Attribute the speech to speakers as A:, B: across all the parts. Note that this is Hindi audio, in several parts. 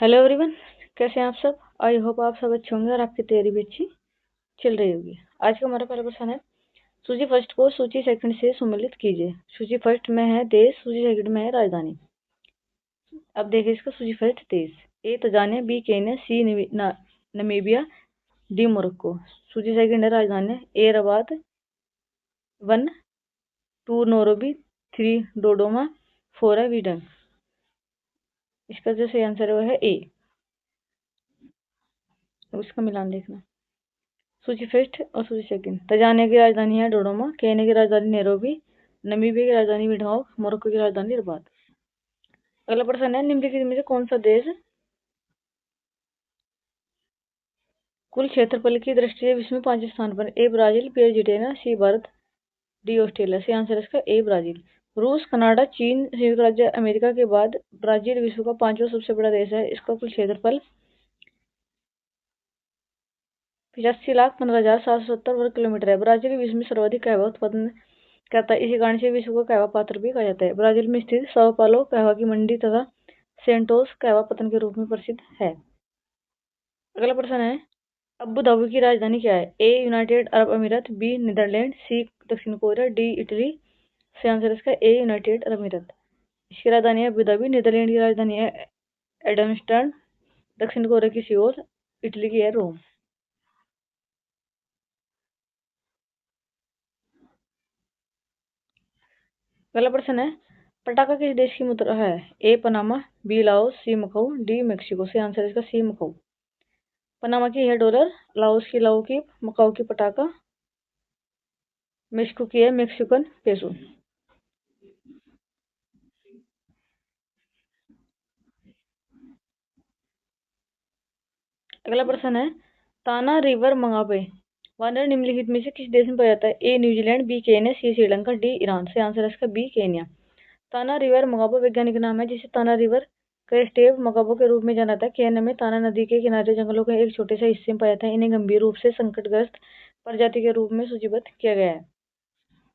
A: Hello everyone. कैसे हैं आप सब? आई होप आप सब अच्छे होंगे और आपकी तैयारी भी अच्छी चल रही होगी। आज का हमारा पहला प्रश्न है, सूची फर्स्ट को सूची सेकंड से सम्मिलित कीजिए। सूची फर्स्ट में है देश, सूची सेकंड में है राजधानी। अब देखिए इसका सूची फर्स्ट देश। ए तंजानिया, बी केन्या, सी नमीबिया, डी मोरक्को। सूची सेकंड है राजधानी। ए रबात, 1, 2 नैरोबी, 3 डोडोमा, 4 है विडन। इसका जो सही आंसर है वो है ए। अब इसका मिलान देखना। सूची फर्स्ट और सूची सेकंड। तंजानिया की राजधानी है डोडोमा, केन्या की राजधानी नैरोबी, नमीबिया की राजधानी विंडहोक, मोरक्को की राजधानी रबात। अगला प्रश्न है, निम्नलिखित में से कौन सा देश कुल क्षेत्रफल की दृष्टि से विश्व में 5वें स्थान पर? A Brazil, B Argentina, C Bharat, D Australia. सही आंसर है इसका ए ब्राजील। रूस, कनाडा, चीन, संयुक्त राज्य अमेरिका के बाद ब्राजील विश्व का 5वां सबसे बड़ा देश है। इसका कुल क्षेत्रफल 85,15,770 वर्ग किलोमीटर है। ब्राजील विश्व में सर्वाधिक कहवा उत्पादन करता है। इसी कारण से विश्व का कहवा पात्र भी कहा जाता है। ब्राजील में स्थित sao पालो कहवा की मंडी तथा सेंटोस कहवा पतन के रूप में प्रसिद्ध है। अगला प्रश्न है, अबू धाबी की राजधानी क्या है? ए यूनाइटेड अरब अमीरात, बी नीदरलैंड, सी दक्षिण कोरिया, डी इटली। सही आंसर इसका ए यूनाइटेड अरब अमीरात। इसकी राजधानी है अबू धाबी, नीदरलैंड की राजधानी है एडमस्टर्डम, दक्षिण कोरिया की सियोल, इटली की है रोम। अगला प्रश्न है, पटाखा किस देश की मुद्रा है? ए पनामा, बी लाओस, सी मकाऊ, डी मेक्सिको। से आंसर इसका सी मकाऊ। पनामा की है डॉलर, लाओस की लाओ की, मकाऊ की पटाखा, मेक्सिको की है मेक्सिकन पेसो। अगला प्रश्न है, ताना रिवर मंगावे वानर निम्नलिखित में से किस देश में पाया जाता है? ए न्यूजीलैंड, बी केन्या, सी श्रीलंका, डी ईरान। से आंसर है इसका बी केन्या। ताना रिवर मंगाबो वैज्ञानिक नाम है जिसे ताना रिवर क्रेस्टेव मंगाबो के रूप में जाना जाता है। केन्या में ताना नदी के किनारे जंगलों के एक छोटे से हिस्से में पाया जाता है। इन्हें गंभीर रूप से संकटग्रस्त प्रजाति के रूप में सूचीबद्ध किया गया है।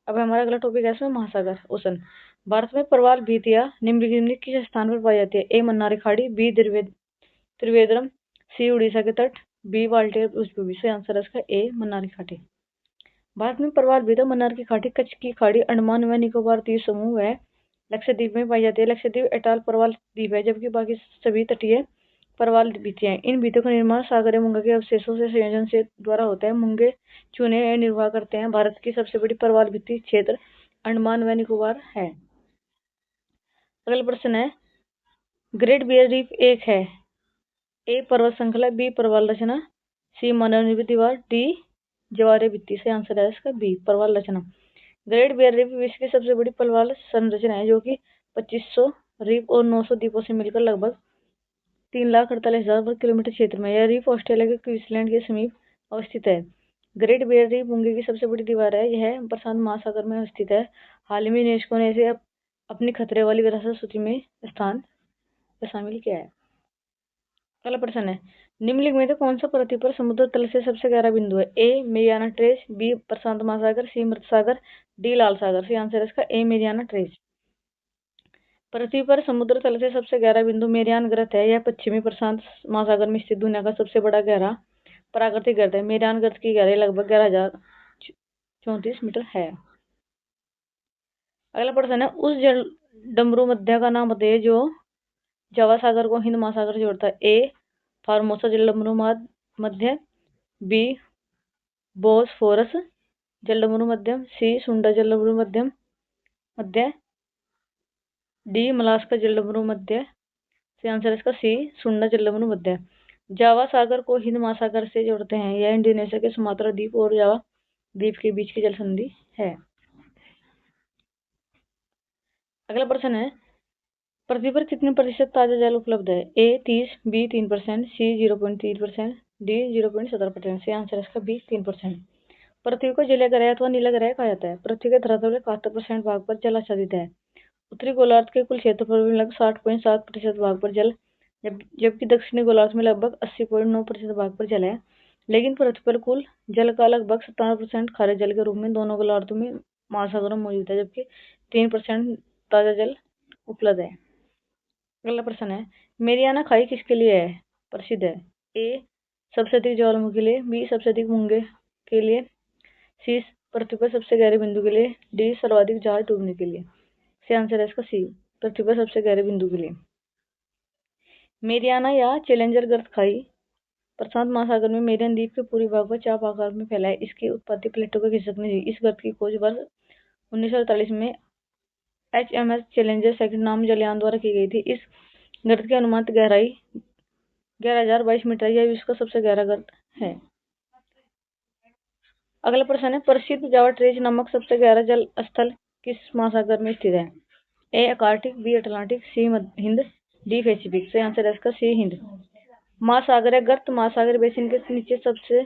A: अब हमारा अगला टॉपिक है इसमें महासागर ओशन। भारत में प्रवाल भितिया निम्नलिखित में किस स्थान पर पाई जाती है? ए मन्नार खाड़ी, बी त्रिवेंद्रम, सी उड़ीसा के तट, बी वाल्टेर उच्चभूमि। से आंसर है इसका ए मन्नार की खाड़ी। भारत में प्रवाल भितिया, मन्नार की खाड़ी, कच्छ की खाड़ी, अंडमान व निकोबार द्वीप समूह व लक्षद्वीप में पाई जाती है। लक्षद्वीप एटॉल प्रवाल द्वीप है, जबकि बाकी सभी तटीय प्रवाल भित्तियां हैं। इन भित्तियों का निर्माण सागर या मूंगा के अवशेषों से संयोजन से द्वारा होता है। मूंगे चूने निर्वाह करते हैं। भारत की सबसे बड़ी प्रवाल भित्ति क्षेत्र अंडमान व निकोबार है। अगला प्रश्न है, ग्रेट बियर रीफ एक है? ए पर्वत श्रृंखला, बी प्रवाल रचना, सी मानव निर्मित दीवार, डी ज्वारीय भित्ति। से आंसर है इसका बी प्रवाल रचना। ग्रेट बियर रीफ विश्व की सबसे बड़ी प्रवाल संरचना है, जो कि 2500 रीफ और 900 द्वीपों से मिलकर लगभग 3,48,000 वर्ग किलोमीटर क्षेत्र में। यह रीफ ऑस्ट्रेलिया के क्वींसलैंड के समीप अवस्थित है। ग्रेट बियर रीफ मूंगे की सबसे बड़ी दीवार है। यह प्रशांत महासागर में स्थित है। हाल ही में यूनेस्को ने इसे अपनी खतरे वाली विरासत सूची में स्थान शामिल किया है। अगला प्रश्न है, निम्नलिखित में से कौन सा पृथ्वी पर समुद्र तल से सबसे गहरा बिंदु है? ए मेरियाना ट्रेंच, बी प्रशांत महासागर, सी मृत सागर, डी लाल सागर। सी आंसर है इसका ए मेरियाना ट्रेंच। पृथ्वी पर समुद्र तल से सबसे गहरा बिंदु मेरियान गर्त है। यह पश्चिमी प्रशांत महासागर में स्थित दुनिया का सबसे बड़ा गहरा प्राकृतिक गर्त है। मेरियान गर्त की गहराई लगभग 11,034 मीटर है। अगला प्रश्न है, उस जल डमरू मध्य का नाम बताइए जो जावा सागर को हिंद महासागर से जोड़ता है। ए फार्मोसा जलडमरू मध्य, बी बोसफोरस जलडमरू मध्यम, सी सुंडा जलडमरू मध्यम मध्य, डी मलास्का जलडमरू मध्य। से आंसर इसका सी सुंडा जलडमरू मध्य। जावा सागर को हिंद महासागर से जोड़ते हैं। यह इंडोनेशिया के सुमात्रा द्वीप और जावा द्वीप के बीच की जल संधि है। अगला प्रश्न है, पृथ्वी पर कितने प्रतिशत ताजा जल उपलब्ध है? ए 30, बी 3%, सी 0.3%, डी 0.17%। से आंसर इसका बी 3%। पृथ्वी को जलीय ग्रह अथवा नीला ग्रह कहा जाता है। पृथ्वी के धरातल के 71% भाग पर जल आच्छादित है। उत्तरी गोलार्ध के कुल क्षेत्रफल में लगभग 60.7% भाग पर जल, जबकि दक्षिणी गोलार्ध में लगभग 80.9% भाग पर जल है। लेकिन पृथ्वी पर कुल जल का लगभग 57% खारे जल के रूप में दोनों गोलार्धों में महासागरों में मौजूद है, जबकि 3% ताजा जल उपलब्ध है। अगला प्रश्न है, मेरियाना खाई किसके लिए है प्रसिद्ध है? ए सबसे अधिक ज्वालामुखी के लिए, बी सबसे अधिक मूंगे के लिए, सी पृथ्वी पर सबसे गहरे बिंदु के लिए, डी सर्वाधिक जहाज डूबने के लिए। सी आंसर है इसका सी, पृथ्वी पर सबसे गहरे बिंदु के लिए। मेरियाना या चैलेंजर गर्त खाई प्रशांत महासागर में मेरियन द्वीप के पूर्वी भाग पर चाप आकार में फैला है। इसकी उत्पत्ति प्लेटो के खिसकने से हुई। इस गर्त की खोज वर्ष 1948 में HMS चैलेंजर सेकंड नाम जलयान द्वारा की गई थी। इस गर्त की अनुमानित गहराई 11,022 मीटर है। यह विश्व का सबसे गहरा गर्त है। अगला प्रश्न है, प्रसिद्ध जावा ट्रेज नामक सबसे गहरा जल स्थल किस महासागर में स्थित है? ए अकार्टिक, बी अटलांटिक, सी हिंद, डी पैसिफिक। सही आंसर है इसका सी हिंद। महासागर है गर्त महासागर बेसिन के नीचे सबसे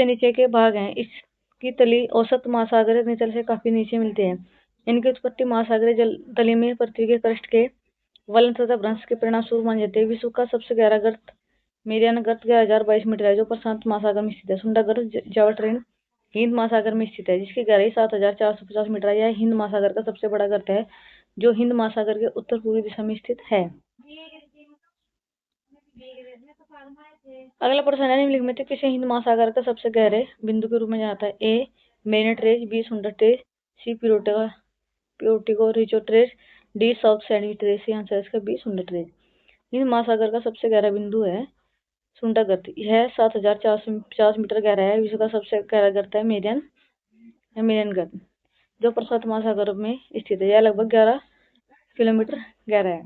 A: नीचे के भाग हैं। इसकी तली औसत महासागर निचल से काफी नीचे मिलते हैं। इनकी उत्पत्ति महासागरीय जल तली में पृथ्वी के क्रस्ट के वलन तथा भ्रंश के परिणाम स्वरूप मानी जाती है। विश्व का सबसे गहरा गर्त मेरियाना गर्त 11,022 मीटर है, जो प्रशांत महासागर में स्थित है। सुंडा गर्त जावा ट्रेन हिंद महासागर में स्थित है, जिसकी गहराई 7,450 मीटर है। यह हिंद महासागर का सबसे बड़ा गर्त है, जो हिंद महासागर के उत्तर पूर्वी दिशा में स्थित है। अगला प्रश्न है, निम्नलिखित में से किसे हिंद महासागर का सबसे गहरे बिंदु के रूप में जाना है? A Mariana trench, B Sunda trench, C Puerto Rico trench, D South Sandwich trench. सी आंसर है इसका बी सुंडा ट्रेज। हिंद महासागर का सबसे गहरा बिंदु है सुंडा गर्त। यह 7,450 मीटर गहरा है। विश्व का सबसे गहरा गर्त है मेरियन गर्त, जो प्रशांत महासागर में स्थित है। यह लगभग 11 किलोमीटर गहरा है।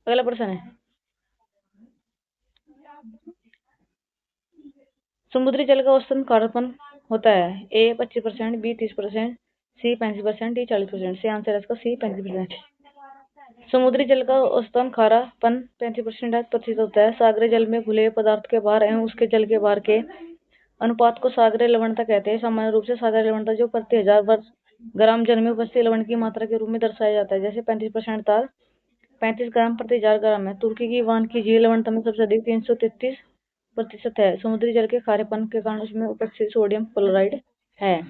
A: अगला प्रश्न है, समुद्री जल का औसतन खारापन होता है? ए 25%, बी 30%, सी 35%, डी 40%। सी आंसर है इसका सी 35%। समुद्री जल का औसतन खारापन 35% होता है। सागरीय जल में घुले पदार्थ के भार एवं उसके जल के भार के अनुपात को सागरीय लवणता कहते हैं। सामान्य रूप से सागरीय लवणता जो प्रति 1000 वर्ग ग्राम जल में उपस्थित लवण की मात्रा के रूप में दर्शाया जाता है। जैसे 35% तार 35 ग्राम प्रति 1000 ग्राम है। तुर्की की वान की झील लवणता में सबसे अधिक 333% है। समुद्री जल के खारेपन के कारण उसमें उपस्थित सोडियम क्लोराइड है।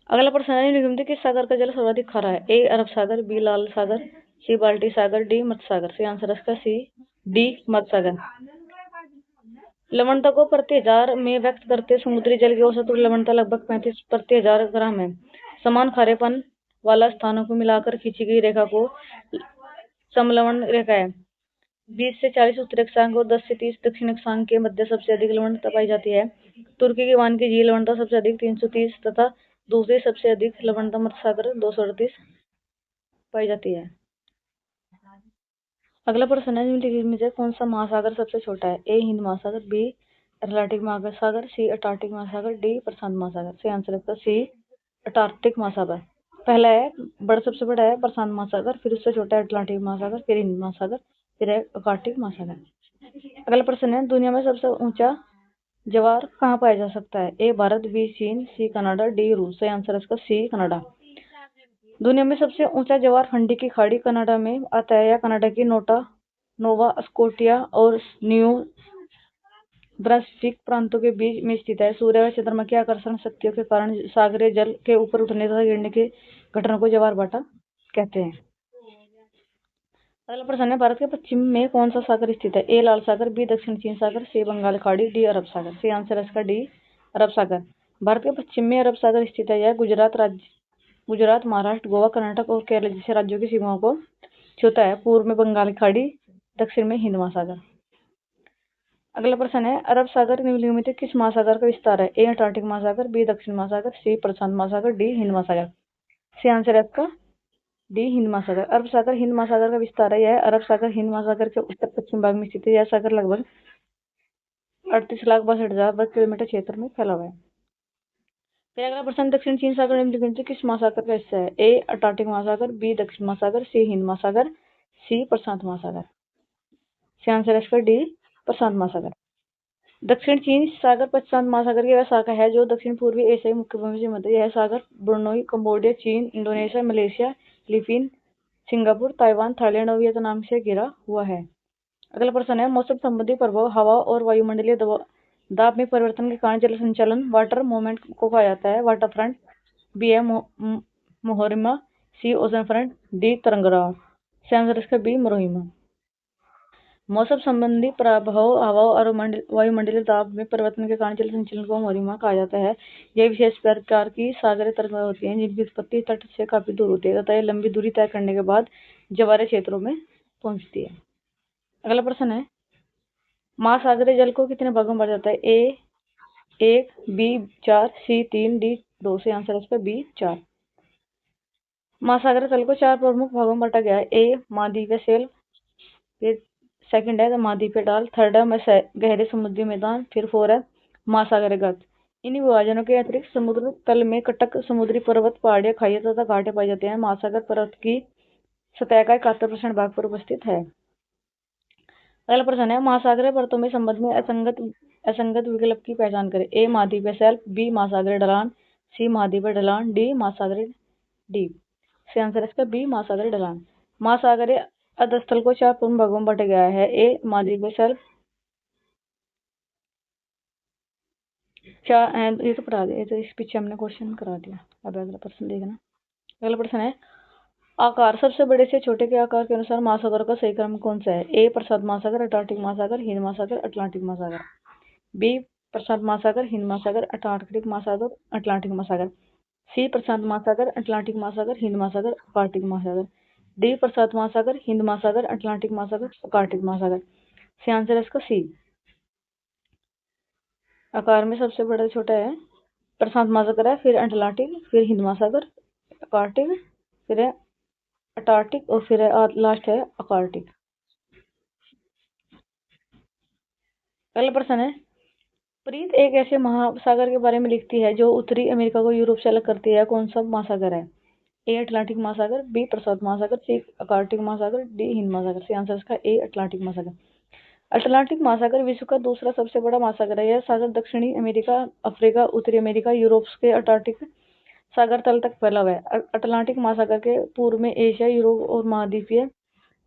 A: अगला प्रश्न है, निम्नलिखित में किस सागर का जल सर्वाधिक खारा है? ए अरब सागर, बी लाल सागर, सी बाल्टी सागर, डी मध्य सागर। सी आंसर है इसका सी डी मध्य सागर। लवणता को प्रति 1000 में व्यक्त करते समुद्री जल की औसत लवणता लगभग 35 प्रति 1000 ग्राम है। समान खारेपन वाला स्थानों को मिलाकर खींची गई रेखा को समलवण रेखा है। 20 से 40 उत्तरी अक्षांक और 10 से 30 दक्षिण अक्षांक के मध्य सबसे अधिक लवणता पाई जाती है। तुर्की की वान की झील लवणता सबसे अधिक 330 तथा दूसरी सबसे अधिक लवणता मध्य सागर 238 पाई जाती है। अगला प्रश्न है, निम्नलिखित में से कौन सा महासागर सबसे छोटा है? ए हिंद महासागर, बी अटलांटिक महासागर, सी अंटार्कटिक महासागर, डी प्रशांत महासागर। सी आंसर है इसका सी अंटार्कटिक महासागर। पहला है सबसे बड़ा है प्रशांत महासागर, फिर उससे छोटा है अटलांटिक महासागर, फिर हिंद महासागर, फिर है अंटार्कटिक महासागर। अगला प्रश्न है, दुनिया में सबसे ऊंचा ज्वार कहाँ पाया जा सकता है? ए भारत, बी चीन, सी कनाडा, डी रूस। सही आंसर है इसका सी कनाडा। दुनिया में सबसे ऊंचा ज्वार फंडी की खाड़ी कनाडा में आता है। यह कनाडा की नोवा स्कोटिया और न्यू ब्रंसविक प्रांतों के बीच में स्थित है। सूर्य व चंद्रमा की आकर्षण शक्तियों के कारण सागरीय जल के ऊपर उठने तथा गिरने के घटना को ज्वार भाटा कहते हैं। अगला प्रश्न है, भारत के पश्चिम में कौन सा सागर स्थित है? ए लाल सागर, बी दक्षिण चीन सागर, सी बंगाल खाड़ी, डी अरब सागर। सी आंसर है इसका डी अरब सागर। भारत के पश्चिम में अरब सागर स्थित है। यह गुजरात, महाराष्ट्र, गोवा, कर्नाटक और केरल जैसे राज्यों की सीमाओं को छूता है। पूर्व में बंगाल खाड़ी, दक्षिण में हिंद महासागर। अगला प्रश्न है, अरब सागर निम्नलिखित में किस महासागर का विस्तार है? ए अंटार्कटिक महासागर, बी दक्षिण महासागर, सी प्रशांत महासागर, डी हिंद महासागर। सी आंसर है इसका डी हिंद महासागर। अरब सागर हिंद महासागर का विस्तार है। यह अरब सागर हिंद महासागर के उत्तर पश्चिम भाग में स्थित है। यह सागर लगभग 38,62,000 वर्ग किलोमीटर क्षेत्र में फैला हुआ है। फिर अगला प्रश्न, दक्षिण चीन सागर निम्नलिखित में किस महासागर का हिस्सा है? ए अंटार्कटिक महासागर, बी दक्षिण महासागर, सी हिंद महासागर, सी प्रशांत महासागर। सी आंसर है इसका डी प्रशांत महासागर। दक्षिण चीन सागर प्रशांत महासागर की वह शाखा है जो दक्षिण पूर्वी एशियाई मुख्य भूमि से मध्य। यह सागर ब्रुनई, कंबोडिया, चीन, Indonesia, Malaysia, Philippine, Singapore, Taiwan, Thailand और वियतनाम से घिरा हुआ है। अगला प्रश्न है, मौसम संबंधी प्रभाव हवा और वायुमंडलीय दाब में परिवर्तन के कारण जल संचलन वाटर मूवमेंट को कहा जाता है। वाटर फ्रंट, बी है मोहरिमा, सी ओशन फ्रंट, डी तरंगराव। से आंसर इसका बी मरोहिमा। मौसम संबंधी प्रभाव हवा और वायुमंडलीय दाब में परिवर्तन के कारण जल संचलन को मोहरिमा कहा जाता है। यह विशेष प्रकार की सागरीय तरंगें होती हैं जिनकी उत्पत्ति तट से काफी दूर होती है तथा यह लंबी दूरी तय करने के बाद जवारे क्षेत्रों में पहुंचती है। अगला प्रश्न है, महासागरीय जल को कितने भागों में बांटा जाता है? ए 1, बी 4, सी 3, डी 2। से आंसर इसका बी 4। महासागरीय तल को 4 प्रमुख भागों में बांटा गया है। ए महाद्वीपीय शेल्फ, फिर सेकंड है महाद्वीपीय ढाल, थर्ड है गहरे समुद्री मैदान, फिर 4 है महासागरीय गर्त। इन विभाजनों के अतिरिक्त समुद्र तल में कटक समुद्री पर्वत, पहाड़ियां, खाइयां तथा घाटे पाए जाते हैं। महासागर पर्वत की सतह का 71% भाग पर उपस्थित है। अगला प्रश्न है, महासागरीय परतों में संबंध में असंगत विकल्प की पहचान करें। ए महाद्वीपीय शेल्फ, बी महासागरीय ढलान, सी महाद्वीपीय ढलान, डी महासागरीय डीप। से आंसर इसका बी महासागरीय ढलान। महासागरीय अधस्थल को 4 प्रमुख भागों में बांटा गया है। ए महाद्वीपीय शेल्फ, ये तो पढ़ा दिया, तो इस पीछे हमने क्वेश्चन करा दिया। अब अगला प्रश्न देखना। अगला प्रश्न है, आकार सबसे बड़े से छोटे के आकार के अनुसार महासागरों का सही क्रम कौन सा है? ए प्रशांत महासागर, अटलांटिक महासागर, हिंद महासागर, अटलांटिक महासागर। बी प्रशांत महासागर, हिंद महासागर, अटलांटिक महासागर, अटलांटिक महासागर। सी प्रशांत महासागर, अटलांटिक महासागर, हिंद महासागर, आर्कटिक महासागर। डी प्रशांत महासागर, हिंद महासागर, अटलांटिक महासागर, आर्कटिक महासागर। से आंसर इसका सी। आकार में सबसे बड़ा छोटा है प्रशांत महासागर है, फिर अटलांटिक, फिर हिंद महासागर, आर्कटिक, फिर है अटार्कटिक और फिर लास्ट है आर्कटिक। अगला प्रश्न है, प्रीत एक ऐसे महासागर के बारे में लिखती है जो उत्तरी अमेरिका को यूरोप से अलग करती है। कौन सा महासागर है? ए अटलांटिक महासागर, बी प्रशांत महासागर, सी आर्कटिक महासागर, डी हिंद महासागर। से आंसर इसका ए अटलांटिक महासागर। अटलांटिक महासागर विश्व का दूसरा सबसे बड़ा महासागर है। यह सागर दक्षिणी अमेरिका, अफ्रीका, उत्तरी अमेरिका, यूरोप के अंटार्कटिक सागर तल तक फैला हुआ है। अटलांटिक महासागर के पूर्व में एशिया, यूरोप और महाद्वीपीय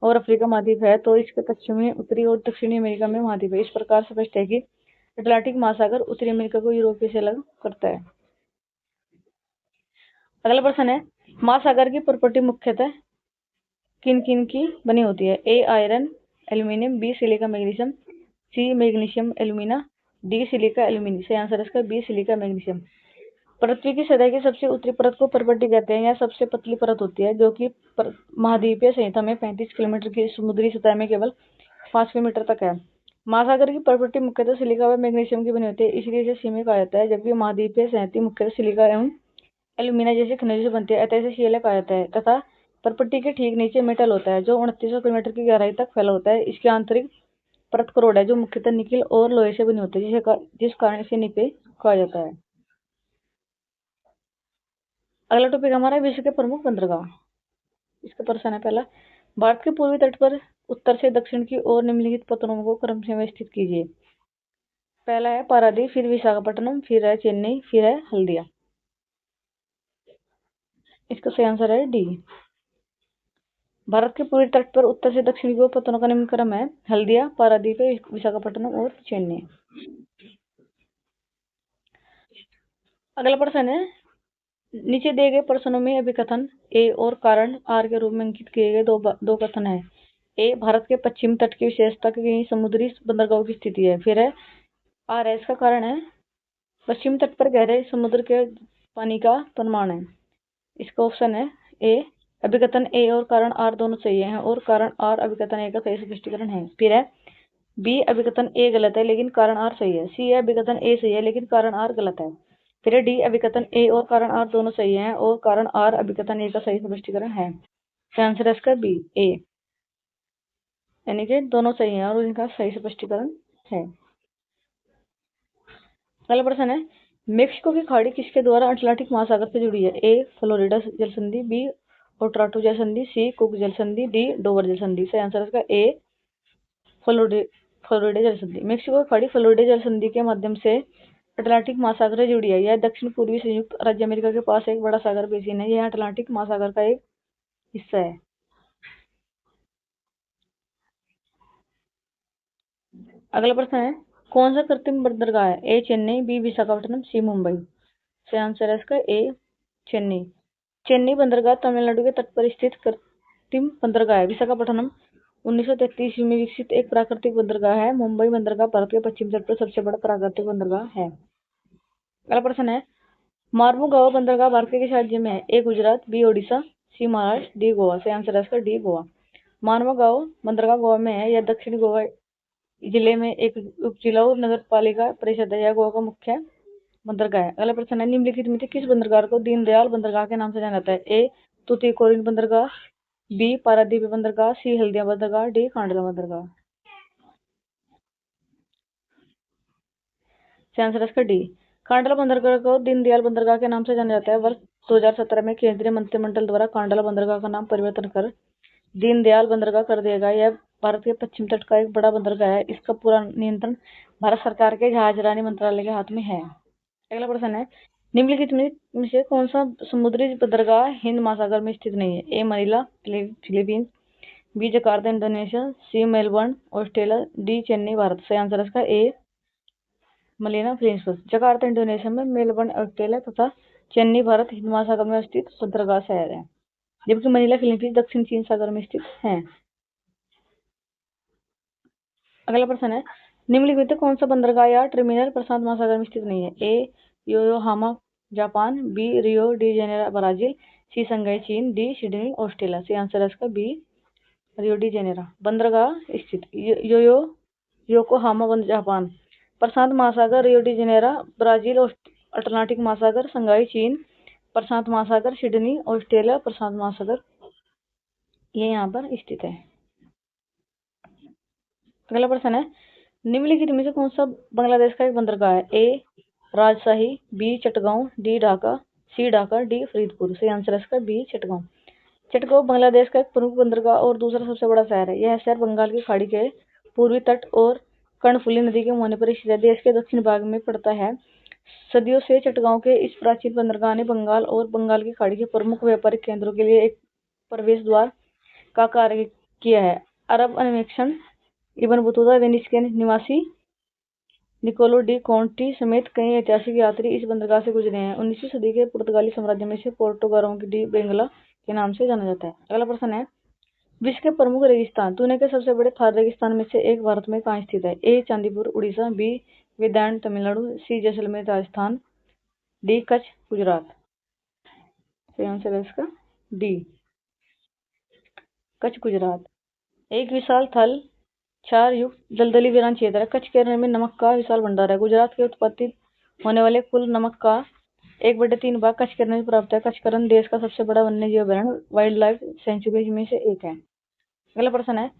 A: और अफ्रीका महाद्वीप है, तो इसके पश्चिम में उत्तरी और दक्षिणी अमेरिका में महाद्वीप है। इस प्रकार स्पष्ट है कि अटलांटिक महासागर उत्तरी अमेरिका को यूरोप से अलग करता है। अगला प्रश्न है, महासागर की प्रॉपर्टी मुख्यतः किन किन की बनी होती है? A iron aluminium, B silica magnesium, C magnesium alumina, D silica alumina. से आंसर इसका बी सिलिका मैग्नीशियम। पृथ्वी की सतह की सबसे उत्तरी परत को पर्वत कहते हैं। यह सबसे पतली परत होती है जो कि महाद्वीपीय संहिता में 35 किलोमीटर की समुद्री सतह में केवल 5 किलोमीटर तक है। महासागर की पर्वत मुख्यतः सिलिका व मैग्नीशियम की बनी होती है, इसलिए इसे सीमे कहा जाता है। जबकि महाद्वीपीय संहति मुख्यतः सिलिका एवं एल्यूमिना जैसे खनिजों से बनती है, अतः इसे शिला कहा जाता है। तथा पर्वत के ठीक नीचे मेटल होता है जो 2900 किलोमीटर की गहराई तक फैला होता है। इसकी आंतरिक परत करोड़ है जो मुख्यतः निकिल और लोहे से बनी होती है, जिस कारण इसे निके कहा जाता है। अगला टॉपिक हमारा विश्व के प्रमुख बंदरगाह। इसका प्रश्न है पहला, भारत के पूर्वी तट पर उत्तर से दक्षिण की ओर निम्नलिखित पत्तनों को क्रम से व्यवस्थित कीजिए। पहला है पारादीप, फिर विशाखापट्टनम, फिर है चेन्नई, फिर है हल्दिया। इसका सही आंसर है डी। भारत के पूर्वी तट पर उत्तर से दक्षिण की ओर पत्तनों का निम्न क्रम है हल्दिया, पारादीप, विशाखापट्टनम और चेन्नई। अगला प्रश्न है, नीचे दिए गए प्रश्नों में अभिकथन ए और कारण आर के रूप में अंकित किए गए दो कथन है। ए भारत के पश्चिम तट की विशेषता की समुद्री बंदरगाहों की स्थिति है। फिर है आर है इसका कारण है पश्चिम तट पर गहरे समुद्र के पानी का परिमाण है। इसका ऑप्शन है ए। अभिकथन ए और कारण आर दोनों सही है और कारण आर अभिकथन ए का सही स्पष्टीकरण है। फिर है बी, अभिकथन ए गलत है लेकिन कारण आर सही है। सी है अभिकथन ए सही है लेकिन कारण आर गलत है। फिर डी, अभिकथन ए और कारण आर दोनों सही हैं और कारण आर अभिकथन ए का सही स्पष्टीकरण है। आंसर है इसका बी ए, यानी कि दोनों सही हैं और इनका सही स्पष्टीकरण है। अगला प्रश्न है, मेक्सिको की खाड़ी किसके द्वारा अटलांटिक महासागर से जुड़ी है? ए फ्लोरिडा जल संधि, बी ओट्राटो जल संधि, सी कुक जल संधि, डी डोवर जल संधि। से आंसर इसका ए फ्लोरिडा जल संधि। मेक्सिको की खाड़ी फ्लोरिडा जल संधि के माध्यम से अटलांटिक महासागर से जुड़ी है। यह दक्षिण पूर्वी संयुक्त राज्य अमेरिका के पास एक बड़ा सागर बेसिन है। यह अटलांटिक महासागर का एक हिस्सा है। अगला प्रश्न है, कौन सा कृत्रिम बंदरगाह है? ए चेन्नई, बी विशाखापट्टनम, सी मुंबई। सही आंसर है इसका ए चेन्नई। चेन्नई बंदरगाह तमिलनाडु के तट पर स्थित कृत्रिम बंदरगाह है। विशाखापट्टनम 1933 ईस्वी में विकसित एक प्राकृतिक बंदरगाह है। मुंबई बंदरगाह भारत के पश्चिम तट पर सबसे बड़ा प्राकृतिक बंदरगाह है। अगला प्रश्न है, मार्मुगांव बंदरगाह भारत के किस राज्य में है? ए गुजरात, बी ओडिशा, सी महाराष्ट्र, डी गोवा। सही आंसर है इसका डी गोवा। मार्मुगांव बंदरगाह गोवा में है। यह दक्षिण गोवा जिले में एक उपजिला और नगर पालिका परिषद है। यह गोवा का मुख्य बंदरगाह है। अगला प्रश्न है, निम्नलिखित में से किस बंदरगाह को दीनदयाल बंदरगाह के नाम से जाना जाता है? ए तूतीकोरिन बंदरगाह, बी पारादीप बंदरगाह, सी हल्दिया बंदरगाह, डी कांडला बंदरगाह। सही आंसर है इसका डी। कांडला बंदरगाह को दीनदयाल बंदरगाह के नाम से जाना जाता है। वर्ष 2017 में केंद्रीय मंत्रिमंडल द्वारा कांडला बंदरगाह का नाम परिवर्तन कर दीनदयाल बंदरगाह कर दिया गया। यह भारत के पश्चिम तट का एक बड़ा बंदरगाह है। इसका पूरा नियंत्रण भारत सरकार के जहाजरानी मंत्रालय के हाथ में है। अगला प्रश्न है, निम्नलिखित में से कौन सा समुद्री बंदरगाह हिंद महासागर में स्थित नहीं है? A Manila Philippines, B Jakarta Indonesia, C Melbourne Australia, D Chennai Bharat. सही आंसर है इसका A Manila Philippines. Jakarta Indonesia में, मेलबर्न ऑस्ट्रेलिया तथा चेन्नई भारत हिंद महासागर में स्थित बंदरगाह शहर है, जबकि मनीला फिलीपींस दक्षिण चीन सागर में स्थित है। अगला प्रश्न है, निम्नलिखित में कौन सा बंदरगाह या टर्मिनल प्रशांत महासागर में स्थित नहीं है? A Yokohama Japan, B Rio de Janeiro Brazil, C Shanghai चीन, डी सिडनी ऑस्ट्रेलिया। सी आंसर है इसका बी रियो डी जेनेरो। बंदरगाह स्थित योकोहामा जापान, प्रशांत महासागर रियो डी जेनेरो ब्राजील, अटलांटिक महासागर शंघाई चीन, प्रशांत महासागर सिडनी ऑस्ट्रेलिया, प्रशांत महासागर ये यहाँ पर स्थित है। अगला प्रश्न है, निम्नलिखित में से कौन सा बांग्लादेश का एक बंदरगाह है? ए राजशाही, बी चटगांव, डी ढाका, सी ढाका, डी फरीदपुर। सही आंसर है इसका बी चटगांव। चटगांव बांग्लादेश का एक प्रमुख बंदरगाह और दूसरा सबसे बड़ा शहर है। यह शहर बंगाल की खाड़ी के पूर्वी तट और कर्णफुली नदी के मुहाने पर स्थित है। देश के दक्षिण भाग में पड़ता है। सदियों से चटगांव के इस प्राचीन बंदरगाह ने बंगाल और बंगाल की खाड़ी के प्रमुख व्यापारिक केंद्रों के लिए एक प्रवेश द्वार का कार्य किया है। अरब अन्वेषण इब्न बतूता, वेनिस के निवासी निकोलो डी कॉन्टी समेत कई ऐतिहासिक यात्री इस बंदरगाह से गुजरे हैं। 19वीं सदी के पुर्तगाली साम्राज्य में से पोर्टोगारों की डी बेंगला के नाम से जाना जाता है। अगला प्रश्न है, विश्व के प्रमुख रेगिस्तान दुनिया के सबसे बड़े थार रेगिस्तान में से एक भारत में कहाँ स्थित है? ए चांदीपुर उड़ीसा, बी वेदांत तमिलनाडु, सी जैसलमेर राजस्थान, डी कच्छ गुजरात। सही आंसर है इसका डी कच्छ गुजरात। एक विशाल थल क्षार युक्त दलदली वीरान क्षेत्र है। कच्छ केरल में नमक का विशाल भंडार है। गुजरात के उत्पादित होने वाले कुल नमक का 1/3 भाग कच्छ केरल में प्राप्त है। कच्छ केरल देश का सबसे बड़ा वन्य जीव अभयारण्य वाइल्ड लाइफ सेंचुरी में से एक है। अगला प्रश्न है,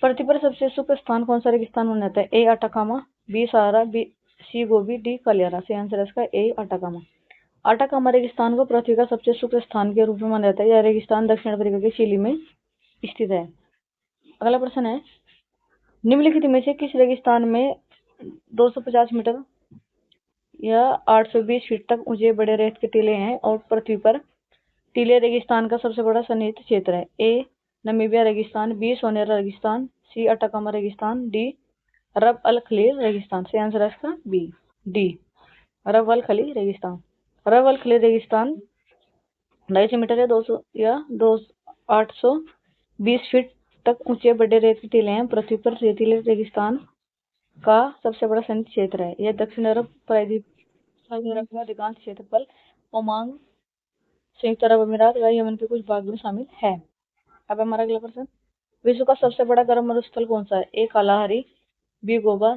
A: पृथ्वी पर सबसे शुष्क स्थान कौन सा रेगिस्तान माना जाता है? ए अटाकामा, बी सहारा, बी सी गोबी, डी कालियारा। सही आंसर है इसका ए अटाकामा। अटाकामा रेगिस्तान को पृथ्वी का सबसे शुष्क स्थान के रूप में माना जाता है। यह रेगिस्तान दक्षिण अफ्रीका के चिली में स्थित है। अगला प्रश्न है, निम्नलिखित में से किस रेगिस्तान में 250 मीटर या 820 फीट तक ऊंचे बड़े रेत के टीले हैं और पृथ्वी पर टीले रेगिस्तान का सबसे बड़ा सन्निहित क्षेत्र है? ए नमीबिया रेगिस्तान, बी सोनेरा रेगिस्तान, सी अटाकामा रेगिस्तान, डी रब अल खलील रेगिस्तान। सही आंसर है इसका बी डी रब अल खलील रेगिस्तान। रब अल खलील रेगिस्तान 250 मीटर या 200 या 820 फीट तक ऊंचे बड़े रेत के टीले हैं। पृथ्वी पर रेतीले रेगिस्तान का सबसे बड़ा सन्निहित क्षेत्र है। यह दक्षिण अरब प्रायद्वीप का अधिकांश क्षेत्रफल, ओमान, संयुक्त अरब अमीरात व यमन के कुछ भाग में शामिल है। अब हमारा अगला प्रश्न, विश्व का सबसे बड़ा गर्म मरुस्थल कौन सा है? ए कालाहारी, बी गोबा,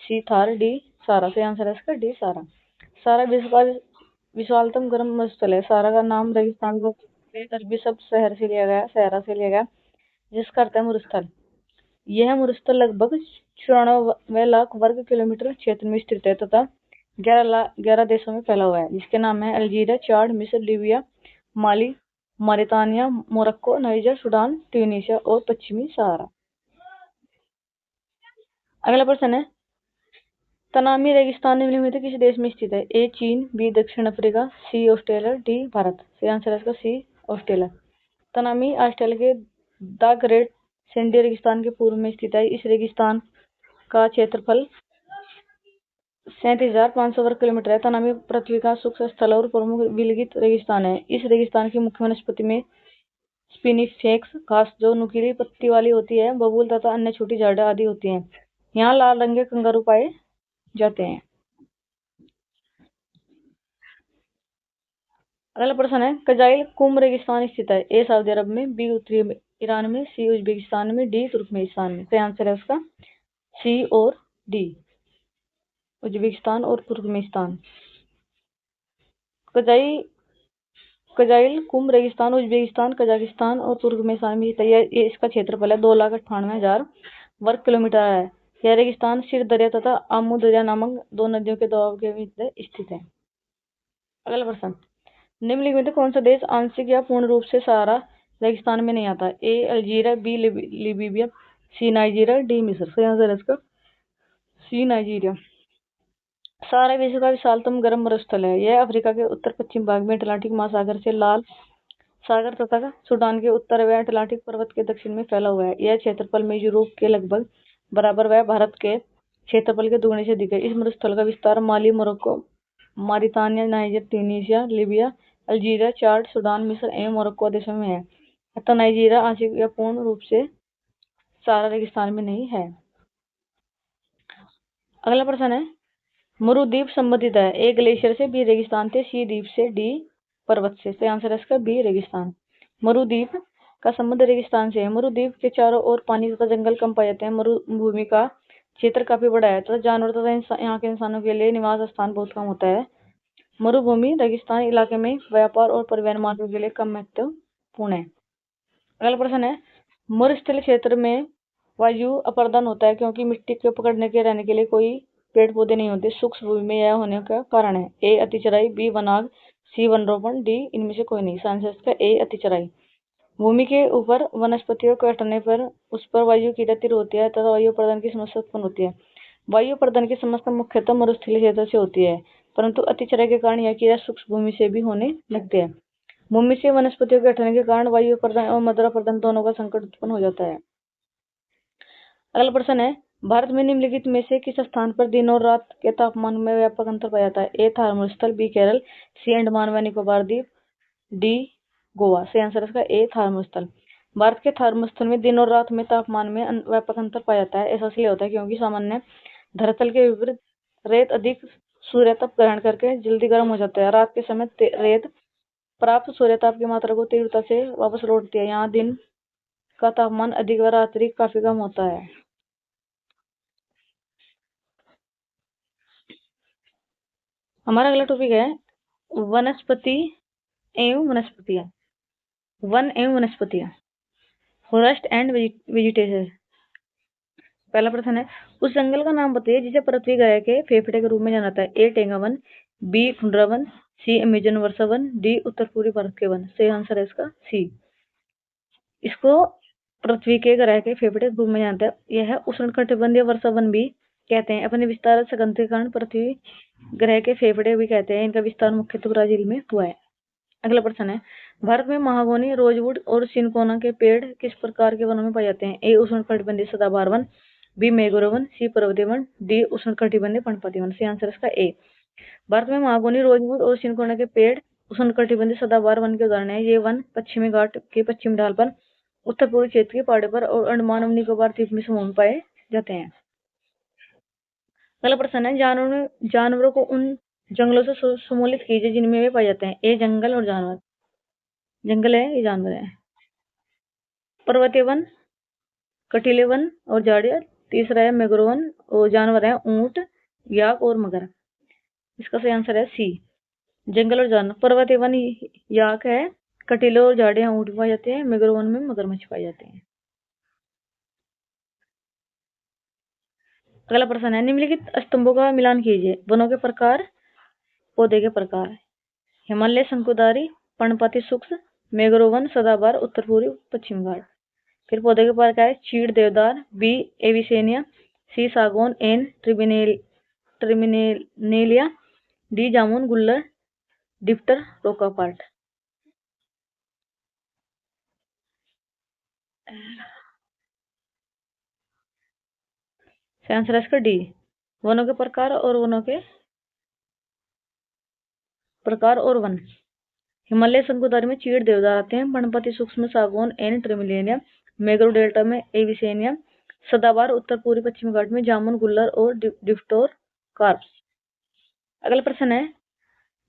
A: सी थार, डी सारा। सही आंसर है इसका डी सारा। सारा विश्व का विशालतम गर्म मरुस्थल है। सारा का नाम रेगिस्तान को अरबी शब्द शहर से लिया गया, सहरा से लिया गया, जिसका अर्थ है मरुस्थल। यह मरुस्थल लगभग 94 लाख वर्ग किलोमीटर क्षेत्र में स्थित है तथा 11 देशों में फैला हुआ है, जिसके नाम है अल्जीरिया, चाड, मिस्र, लीबिया, माली, मॉरितानिया, मोरक्को, नाइजर, सूडान, ट्यूनीशिया और पश्चिमी सहारा। अगला प्रश्न है, तनामी रेगिस्तान निम्नलिखित में किस देश में स्थित है? ए चीन, बी दक्षिण अफ्रीका, सी ऑस्ट्रेलिया, डी भारत। सही आंसर है इसका सी ऑस्ट्रेलिया। तनामी ऑस्ट्रेलिया के द ग्रेट सैंडी रेगिस्तान के पूर्व में स्थित है। इस रेगिस्तान का क्षेत्रफल 37,500 वर्ग किलोमीटर है। तनामी पृथ्वी का शुष्क स्थल और प्रमुख विलगित रेगिस्तान है। इस रेगिस्तान की मुख्य वनस्पति में स्पिनिफेक्स घास जो नुकीली पत्ती वाली होती है, बबूल तथा अन्य छोटी झाड़ियां आदि होती हैं। यहाँ लाल रंग के कंगारू पाए जाते हैं। अगला प्रश्न है, कजाइल कुम रेगिस्तान स्थित है। ए सऊदी अरब में, बी उत्तरी ईरान में, सी उज्बेकिस्तान में, डी तुर्कमेनिस्तान में। सही आंसर है उसका सी और डी, उज्बेकिस्तान और तुर्कमेनिस्तान। कजाइल कुम रेगिस्तान उज्बेकिस्तान, कजाकिस्तान और तुर्कमेनिस्तान में ये इसका क्षेत्रफल है 2,98,000 वर्ग किलोमीटर है। यह रेगिस्तान सिर दरिया तथा आमू दरिया नामक दो नदियों के दोआब के बीच स्थित है। अगला प्रश्न, निम्नलिखित में कौन सा देश आंशिक या पूर्ण रूप से सहारा रेगिस्तान में नहीं आता? ए अल्जीरिया, बी लीबिया, सी नाइजीरिया, डी मिस्र। सही आंसर है इसका सी नाइजीरिया। सहारा विश्व का विशालतम गर्म मरुस्थल है। यह अफ्रीका के उत्तर पश्चिम भाग में अटलांटिक महासागर से लाल सागर तथा सूडान के उत्तर व अटलांटिक पर्वत के दक्षिण में फैला हुआ है। यह क्षेत्रफल में यूरोप के लगभग बराबर व भारत के क्षेत्रफल के दुगने से अधिक है। इस मरुस्थल का विस्तार Mali, Morocco, Mauritania, Niger, Tunisia, Libya, Algeria, Chad, Sudan, मिस्र एवं मोरक्को देशों में है। अतः नाइजीरिया आंशिक या पूर्ण रूप से सहारा रेगिस्तान में नहीं है। अगला प्रश्न है, मरुद्वीप संबंधित है। ए ग्लेशियर से, बी रेगिस्तान से, सी द्वीप से, डी पर्वत से। सही आंसर है इसका बी रेगिस्तान। मरुद्वीप का संबंध रेगिस्तान से है। मरुद्वीप के चारों ओर पानी तथा जंगल कम पाए जाते हैं। मरुभूमि का क्षेत्र काफी बड़ा है तथा जानवर तथा यहाँ के इंसानों के लिए निवास स्थान बहुत कम होता है। मरुभूमि रेगिस्तान इलाके में व्यापार और परिवहन मार्गों के लिए कम महत्वपूर्ण है। अगला प्रश्न है, मरुस्थलीय क्षेत्र में वायु अपर्दन होता है क्योंकि मिट्टी को पकड़ने के रहने के लिए कोई पेड़ पौधे नहीं होते। सूक्ष्म भूमि में यह होने का कारण है। ए अतिचराई, बी वनाग, सी वनरोपण, डी इनमें से कोई नहीं। आंसर इसका ए अतिचराई। भूमि के ऊपर वनस्पतियों के हटने पर उस पर वायु की गति होती है तथा वायु प्रदान की समस्या उत्पन्न होती है। वायु प्रदान की समस्या मुख्यतः मरुस्थलीय क्षेत्र से होती है, परंतु अतिचराई के कारण यह क्रिया सूक्ष्म भूमि से भी होने लगती है। भूमि से वनस्पतियों के हटने के कारण वायु प्रदान और मृदा प्रदान दोनों का संकट उत्पन्न हो जाता है। अगला प्रश्न है, भारत में निम्नलिखित में से किस स्थान पर दिन और रात के तापमान में व्यापक अंतर पाया जाता है? ए थर्मोस्थल, बी केरल, सी अंडमान व निकोबार द्वीप, डी गोवा। सही आंसर इसका ए थर्मोस्थल। भारत के थर्मोस्थल में दिन और रात में तापमान में व्यापक अंतर पाया जाता है। ऐसा इसलिए होता है क्योंकि सामान्य धरातल के विपरीत रेत अधिक सूर्यताप ग्रहण करके जल्दी गर्म हो जाता है। रात के समय रेत प्राप्त सूर्यताप की मात्रा को तीव्रता से वापस लौटती है। यहाँ दिन का तापमान अधिक व रात्रि काफी कम होता है। हमारा अगला टॉपिक है वनस्पति एवं वनस्पतियां। वन एवं वनस्पतियां, फॉरेस्ट एंड वेजिटेशन। पहला प्रश्न है, उस जंगल का नाम बताइए जिसे पृथ्वी ग्रह के फेफड़े के रूप में जाना जाता है। ए टेंगा वन, बी टुंड्रा वन, सी अमेजन वर्षा वन, डी उत्तर पूर्वी भारत के वन। सही आंसर है इसका सी। इसको पृथ्वी के ग्रह के फेफड़े के रूप में जानते हैं। यह उष्णकटिबंधीय वर्षा वन भी कहते हैं। अपने विस्तार संघनन के कारण पृथ्वी ग्रह के फेफड़े भी कहते हैं। इनका विस्तार मुख्यतः ब्राजील में हुआ है। अगला प्रश्न है, भारत में महागोनी, रोजवुड और सिनकोना के पेड़ किस प्रकार के वनों में पाए जाते हैं? ए उष्णकटिबंधीय सदाबहार वन, बी मैंग्रोव वन, सी पर्वतीय वन, डी उष्णकटिबंधीय पर्णपाती वन। सही आंसर इसका ए। भारत में महागोनी, रोजवुड और सिनकोना के पेड़ उष्णकटिबंधीय सदाबहार वन के उदाहरण है। ये वन पश्चिमी घाट के पश्चिमी ढाल पर, उत्तर पूर्वी क्षेत्र के पहाड़ों पर और अंडमान और निकोबार द्वीप में समूह में पाए जाते हैं। अगला प्रश्न है, जानवरों को उन जंगलों से सम्मिलित कीजिए जिनमें वे पाए जाते हैं। ए जंगल और जानवर, जंगल है ये जानवर है। पर्वतीय वन, कटीले वन और झाड़ियां। तीसरा है मैंग्रोव वन और जानवर है ऊंट, याक और मगर। इसका सही आंसर है सी, जंगल और जानवर। पर्वतीय वन याक है, कटीले और झाड़ियां ऊंट पाए जाते हैं, मैंग्रोव वन में मगरमच्छ पाए जाते हैं। अगला प्रश्न है, निम्नलिखित स्तंभों का मिलान कीजिए। वनों के प्रकार, पौधे के प्रकार। हिमालय शंकुधारी, पर्णपाती शुष्क, मैंग्रोव वन, सदाबहार, उत्तर पूर्वी पश्चिम घाट। फिर पौधे के प्रकार है चीड़, देवदार, बी एविसेनिया, सी सागौन, एन ट्रिमिनेलिया, डी जामुन, गुल्लर, डिप्टर, रोकापार्ट। आंसर है इसका डी, वनों के प्रकार और वन। हिमालय शंकुधारी में चीड़ देवदार आते हैं। पर्णपाती सूक्ष्म सागौन एन ट्रिमिलियनिया। मैंग्रोव डेल्टा में एविसेनिया। सदाबहार उत्तर पूर्वी पश्चिमी घाट में जामुन, गुल्लर और डिप्टोर कार्प्स। अगला प्रश्न है,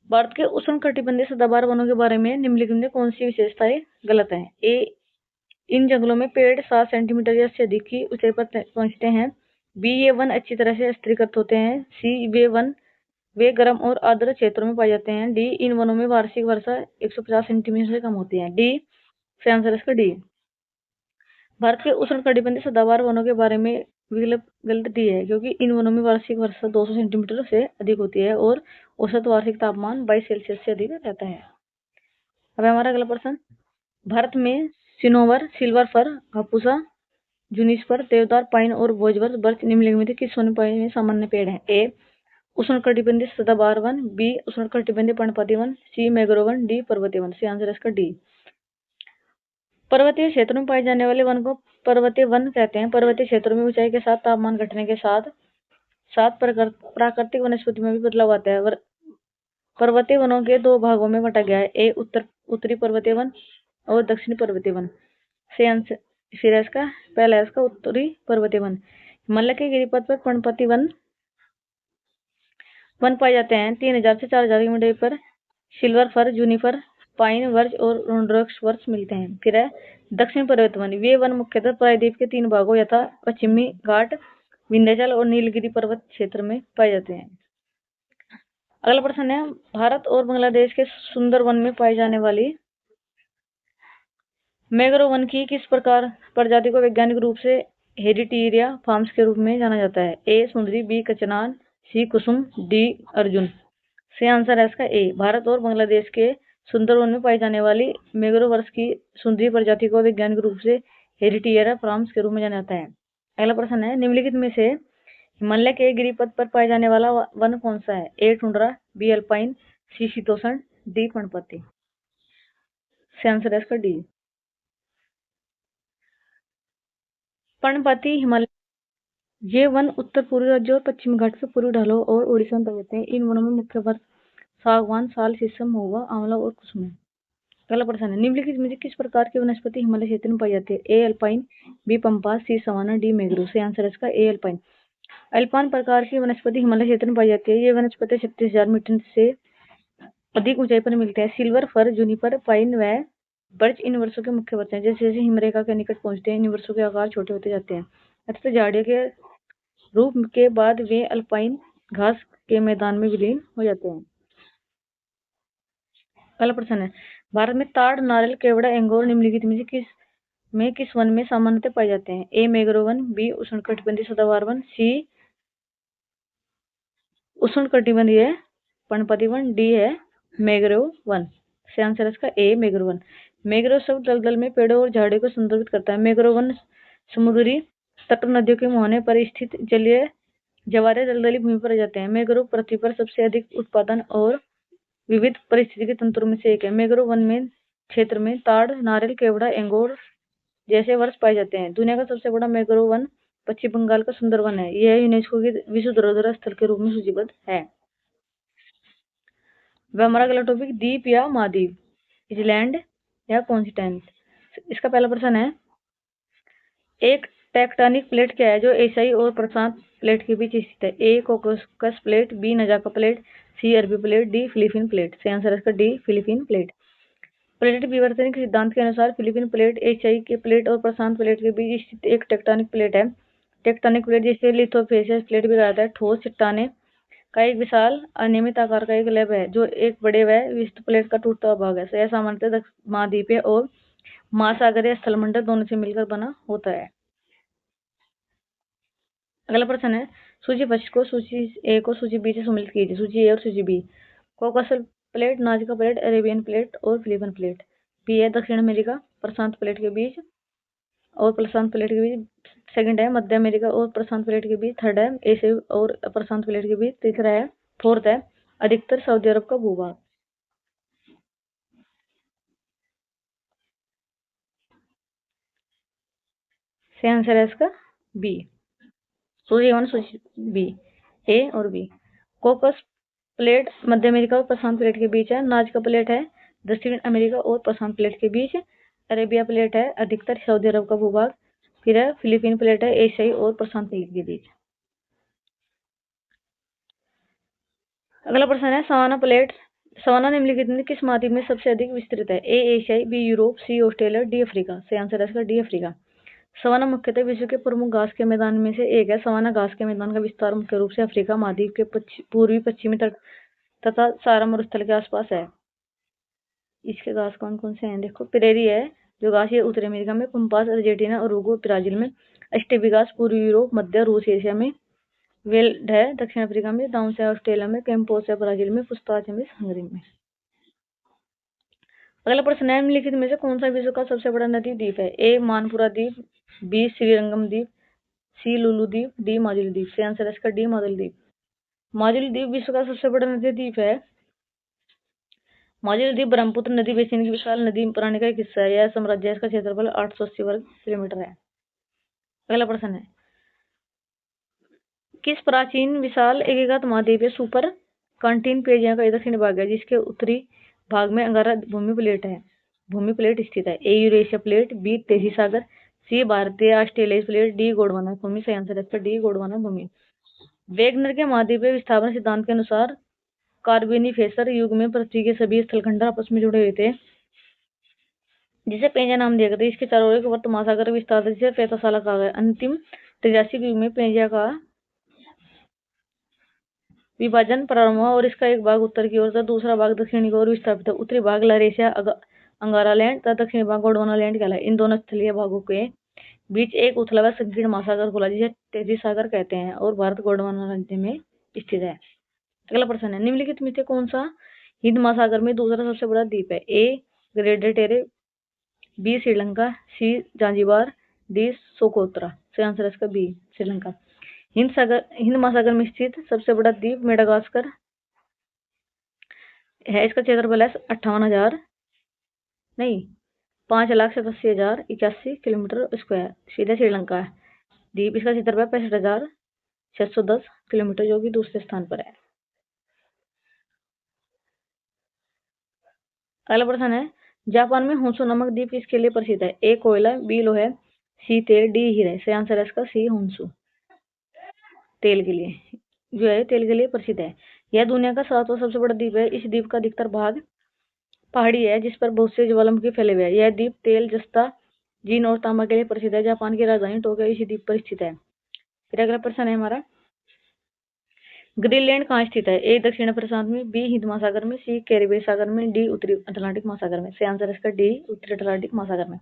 A: भारत के उष्णकटिबंधीय सदाबहार वनों के बारे में निम्नलिखित में कौन सी विशेषताएं गलत है? ए, इन जंगलों में पेड़ 7 सेंटीमीटर या से अधिक की ऊंचाई पर पहुंचते हैं। बी, ये वन अच्छी तरह से स्थिरीकृत होते हैं। सी, वे गर्म और आर्द्र क्षेत्रों में पाए जाते हैं। डी, इन वनों में वार्षिक वर्षा 150 सेंटीमीटर से कम होती है। डी, सही आंसर इसका डी। भारत के उष्णकटिबंधीय सदाबहार वनों के बारे में विकल्प गलत डी है, क्योंकि इन वनों में वार्षिक वर्षा 200 सेंटीमीटर से अधिक होती है और औसत वार्षिक तापमान 22 सेल्सियस से अधिक रहता है। अब हमारा अगला प्रश्न, भारत में सिनोवर, सिल्वर फर, हापुसा, जूनिपर, देवदार, पाइन और भोजवत बर्च निम्नलिखित में किस वन्यप्राणी में सामान्य पेड़ हैं? ए, उष्णकटिबंधीय सदाबहार वन। बी, उष्णकटिबंधीय पर्णपाती वन। सी, मैंग्रोव वन। डी, पर्वतीय वन। सही आंसर इसका डी। पर्वतीय क्षेत्रों में पाए जाने वाले वन को पर्वतीय वन कहते हैं। पर्वतीय क्षेत्रों में ऊंचाई के साथ तापमान घटने के साथ साथ प्राकृतिक वनस्पति में भी बदलाव आता है। पर्वतीय वनों के दो भागों में बांटा गया है। ए, उत्तरी पर्वतीय वन और दक्षिणी पर्वतीय वन। सही आंसर फिर इसका पहला है इसका उत्तरी पर्वतीय वन। हिमालय के गिरिपथ पर पर्णपाती वन पाए जाते हैं। 3000 से 4000 की ऊंचाई पर सिल्वर फर, जूनिपर, पाइन, वर्च और रोड्रक्स वर्च मिलते हैं। फिर है दक्षिण पर्वत वन। वे वन मुख्यतः प्रायद्वीप के 3 भागों यथा पश्चिमी घाट, विंध्याचल और नीलगिरी पर्वत क्षेत्र में पाए जाते हैं। अगला प्रश्न है, भारत और बांग्लादेश के सुंदरवन में पाई जाने वाली मैंग्रोव वन की किस प्रकार प्रजाति को वैज्ञानिक रूप से हेरिटेरिया फार्म्स के रूप में जाना जाता है? ए, सुंदरी, बी, कचनान, सी, कुसुम, डी, अर्जुन। सही आंसर है इसका ए। भारत और बांग्लादेश के सुंदरवन में पाई जाने वाली मैंग्रोव वर्ष की सुंदरी प्रजाति को वैज्ञानिक रूप से हेरिटेरिया फार्म्स के रूप में जाना जाता है। अगला प्रश्न है, निम्नलिखित में से हिमालय के गिरिपथ पर पाए जाने वाला वन कौन सा है? ए, टुंड्रा, बी, अल्पाइन, सी, शीतोष्ण, डी, पर्णपाती। सही आंसर है इसका डी। पर्णपाती हिमालय ये वन उत्तर पूर्वी राज्यों और पश्चिमी घाट के पूर्वी ढालों और उड़ीसा में पाए जाते हैं। इन वनों में मुख्य वर्ष सागवान, साल, शीशम, महुआ, आंवला और कुसुम है। अगला प्रश्न है, निम्नलिखित में से किस प्रकार की वनस्पति हिमालय क्षेत्र में पाई जाती है? ए, अल्पाइन, बी, पंपा, सी, सवाना, डी, मैंग्रोव। सही आंसर है इसका ए, अल्पाइन। अल्पाइन प्रकार की वनस्पति हिमालय क्षेत्र में पाई जाती है। ये वनस्पति 36,000 मीटर से अधिक ऊंचाई पर मिलते हैं। सिल्वर फर, जूनिपर, पाइन व बर्च इन वर्षों के मुख्य वर्ष हैं। जैसे जैसे हिमरेखा के निकट पहुंचते हैं, इन वर्षों के आकार छोटे होते जाते हैं। अतः झाड़ियों के रूप के बाद वे अल्पाइन घास के मैदान में विलीन हो जाते हैं। अगला प्रश्न है, भारत में ताड़, नारियल, केवड़ा, एंगोर निम्नलिखित में से किस वन में सामान्यतः पाए जाते हैं? ए, मैंग्रोव वन, बी, उष्णकटिबंधीय सदाबहार वन, सी, उष्णकटिबंधीय पर्णपाती वन, डी है मैंग्रोव वन। सही आंसर है इसका ए, मैंग्रोव वन। मैंग्रोव शब्द दलदल में पेड़ों और झाड़ियों को संदर्भित करता है। मैंग्रोव वन समुद्री तट, नदियों के मुहाने पर स्थित जलीय जवारे दलदली भूमि पर जाते हैं। मैंग्रोव पृथ्वी पर सबसे अधिक उत्पादन और विविध परिस्थितिकी तंत्रों में से एक है। मैंग्रोव वन में क्षेत्र में ताड़, नारियल, केवड़ा, एंगोर जैसे वृक्ष पाए जाते हैं। दुनिया का सबसे बड़ा मैंग्रोव वन पश्चिम बंगाल का सुंदरवन है। यह यूनेस्को की विश्व धरोहर स्थल के रूप में सूचीबद्ध है। वह हमारा अगला टॉपिक, द्वीप या महाद्वीप, आइलैंड या कॉन्टिनेंट। इसका पहला प्रश्न है, एक टेक्टोनिक प्लेट क्या है जो एशियाई और प्रशांत प्लेट के बीच स्थित है? ए, कॉकसस प्लेट, बी, नजाका प्लेट, सी, अरबी प्लेट, डी, फिलीपीन प्लेट। सही आंसर है इसका डी, फिलीपीन प्लेट। प्लेट विवर्तन के सिद्धांत के अनुसार फिलीपीन प्लेट एशियाई के प्लेट और प्रशांत प्लेट के बीच स्थित एक टेक्टोनिक प्लेट है। टेक्टोनिक प्लेट जिसे लिथोफेसियस प्लेट भी कहा जाता है, ठोस चट्टाने का एक विशाल अनियमित आकार का एक लैब है जो एक बड़े व विस्तृत प्लेट का टूटता हुआ भाग है। यह सामान्यतः महाद्वीपीय और महासागरीय स्थलमंडल दोनों से मिलकर बना होता है। अगला प्रश्न है, सूची फर्स्ट को सूची ए को सूची बी से सम्मिलित कीजिए। सूची ए और सूची B, Caucasus plate, Nazca plate, Arabian plate और फिलीपीन प्लेट। बी है दक्षिण अमेरिका प्रशांत प्लेट के बीच और प्रशांत प्लेट के बीच। सेकंड है मध्य अमेरिका और प्रशांत प्लेट के बीच। थर्ड है एशिया और प्रशांत प्लेट के बीच। तीसरा है फोर्थ है अधिकतर सऊदी अरब का भूभाग। सही आंसर है इसका बी, सूची वन सूची बी। ए और बी। कोकस प्लेट मध्य अमेरिका और प्रशांत प्लेट के बीच है। नाजका प्लेट है दक्षिण अमेरिका और प्रशांत प्लेट के बीच। अरेबिया प्लेट है अधिकतर सऊदी अरब का भूभाग। फिर है फिलीपीन प्लेट है एशियाई और प्रशांत प्लेट के बीच। अगला प्रश्न है सवाना प्लेट। सवाना निम्नलिखित में किस महाद्वीप में सबसे अधिक विस्तृत है? ए एशियाई, बी यूरोप, सी ऑस्ट्रेलिया, डी अफ्रीका। सही आंसर है इसका डी अफ्रीका। सवाना मुख्यतः विश्व के प्रमुख घास के मैदान में से एक है। सवाना घास के मैदान का विस्तार मुख्य रूप से अफ्रीका महाद्वीप के पूर्वी पश्चिमी तट तथा सारा मरुस्थल के आसपास है। इसके घास कौन कौन से हैं? देखो, प्रेरी है जो घास ये उत्तरी अमेरिका में, पंपास अर्जेंटीना और उरुग्वे ब्राजील में, स्टेपी घास पूर्वी यूरोप, मध्य रूस एशिया में, वेल्ड है दक्षिण अफ्रीका में, डाउन्स है ऑस्ट्रेलिया में, कैंपोस है ब्राजील में, पुस्ताच है हंगरी में। अगला प्रश्न है निम्नलिखित में से कौन सा विश्व का सबसे बड़ा नदी द्वीप है? ए मानपुरा द्वीप, बी श्रीरंगम द्वीप, सी लुलु द्वीप, डी माजुली द्वीप। सही आंसर है इसका डी माजुली द्वीप। माजुली द्वीप विश्व का सबसे बड़ा नदी द्वीप है। माजुली द्वीप ब्रह्मपुत्र नदी बेसिन की विशाल नदी प्रणाली का एक हिस्सा है। यह साम्राज्य इसका क्षेत्रफल 880 वर्ग किलोमीटर है। अगला प्रश्न है किस प्राचीन विशाल एकीकृत महाद्वीपीय सुपर कंटिनेंट एशिया का दक्षिणी भाग है जिसके उत्तरी भाग में अंगारा भूमि प्लेट स्थित है? ए यूरेशिया प्लेट, बी तेजी सागर, सी भारतीय ऑस्ट्रेलियाई प्लेट, डी गोंडवाना भूमि। सही आंसर है इसका डी गोंडवाना भूमि। वेगनर के महाद्वीपीय विस्थापन सिद्धांत के अनुसार कार्बोनिफेरस युग में पृथ्वी के सभी स्थलखंड आपस में जुड़े हुए थे जिसे पेंजा नाम दिया गया था। इसके चारों ओर एक वर्त महासागर विस्तार था जिसे पैताशाला कहा गया। अंतिम त्रिजासिक युग में पेंजा का विभाजन प्रारंभ हुआ और इसका एक भाग उत्तर की ओर था, दूसरा भाग दक्षिण की ओर विस्थापित था। उत्तरी भाग लरेशिया अंगारा लैंड तथा दक्षिणी भाग गोंडवाना लैंड कहलाया। इन दोनों स्थलीय भागों के बीच एक उथला व संकीर्ण महासागर खुला जिसे तेजी सागर कहते हैं और भारत गोंडवाना राज्य में स्थित है। अगला प्रश्न है निम्नलिखित में से कौन सा हिंद महासागर में दूसरा सबसे बड़ा द्वीप है? A Grande Terre, B Sri Lanka, C Zanzibar, D Socotra. सही आंसर है इसका बी श्रीलंका। हिंद महासागर में स्थित सबसे बड़ा द्वीप मेडागास्कर है। इसका क्षेत्रफल है 5,87,081 किलोमीटर स्क्वायर। सीधा श्रीलंका है द्वीप। इसका क्षेत्रफल 65,610 किलोमीटर जो कि दूसरे स्थान पर है। अगला प्रश्न है जापान में होन्शु नामक द्वीप किसके लिए प्रसिद्ध है? ए कोयला, बी लोहे, सी तेल, डी हीरे। सही आंसर है इसका सी होन्शु। तेल के लिए जो है तेल के लिए प्रसिद्ध है। यह दुनिया का 7वां सबसे बड़ा द्वीप है। इस द्वीप का अधिकतर भाग पहाड़ी है जिस पर बहुत से ज्वालामुखी फैले हुए हैं। यह द्वीप तेल, जस्ता, जीन और तांबा के लिए प्रसिद्ध है। जापान की राजधानी टोक्यो इसी द्वीप पर स्थित है। फिर अगला प्रश्न है हमारा ग्रीनलैंड कहाँ स्थित है? ए दक्षिण प्रशांत में, बी हिंद महासागर में, सी कैरिबियन सागर में, डी उत्तरी अटलांटिक महासागर में। सही आंसर है इसका डी उत्तरी अटलांटिक महासागर में।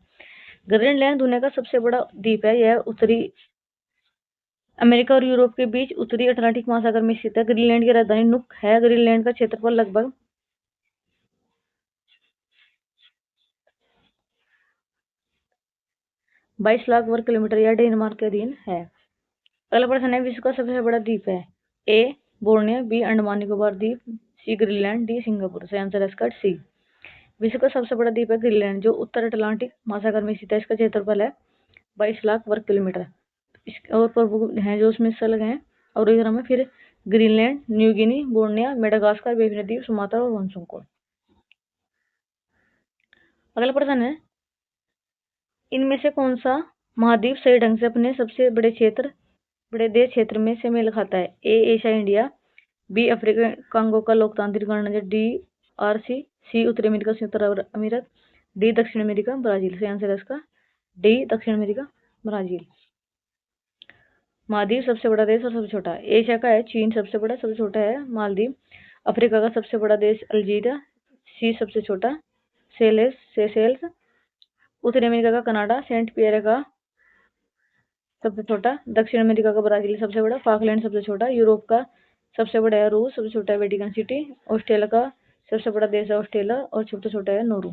A: ग्रीनलैंड दुनिया का सबसे बड़ा द्वीप है। यह उत्तरी अमेरिका और यूरोप के बीच उत्तरी अटलांटिक महासागर में स्थित है। ग्रीनलैंड की राजधानी नुक है। ग्रीनलैंड का क्षेत्रफल लगभग 22 लाख वर्ग किलोमीटर या डेनमार्क के अधीन है। अगला प्रश्न है विश्व का सबसे बड़ा द्वीप है? ए बोर्नियो, बी अंडमान निकोबार द्वीप, सी ग्रीनलैंड, डी सिंगापुर। सही आंसर है इसका सी। विश्व का सबसे बड़ा द्वीप है ग्रीनलैंड जो उत्तर अटलांटिक महासागर में स्थित है। इसका क्षेत्रफल है 22 लाख वर्ग किलोमीटर। और प्रमुख हैं जो उसमें सलग हैं और इधर में फिर Greenland, New Guinea, Borneo, Madagascar, बेबीना द्वीप, सुमात्रा और होन्शु। अगला प्रश्न है इनमें से कौन सा महाद्वीप सही ढंग से अपने सबसे बड़े देश क्षेत्र में से मेल खाता है? A Asia India, B Africa Congo का लोकतांत्रिक गणराज्य DRC, सी उत्तरी अमेरिका संयुक्त अरब अमीरात, डी दक्षिण अमेरिका ब्राजील। सही आंसर है इसका डी दक्षिण अमेरिका ब्राजील। महाद्वीप सबसे बड़ा देश और सबसे छोटा एशिया का है चीन सबसे बड़ा, सबसे छोटा है मालदीव। अफ्रीका का सबसे बड़ा देश अल्जीरिया, सी सबसे छोटा सेशेल्स। उत्तरी अमेरिका का कनाडा, सेंट पियर का सबसे छोटा। दक्षिण अमेरिका का ब्राजील सबसे बड़ा। फाकलैंड सबसे छोटा। यूरोप का सबसे बड़ा है रूस, सबसे छोटा है वेटिकन सिटी। ऑस्ट्रेलिया का सबसे बड़ा देश है ऑस्ट्रेलिया और सबसे छोटा है नोरू।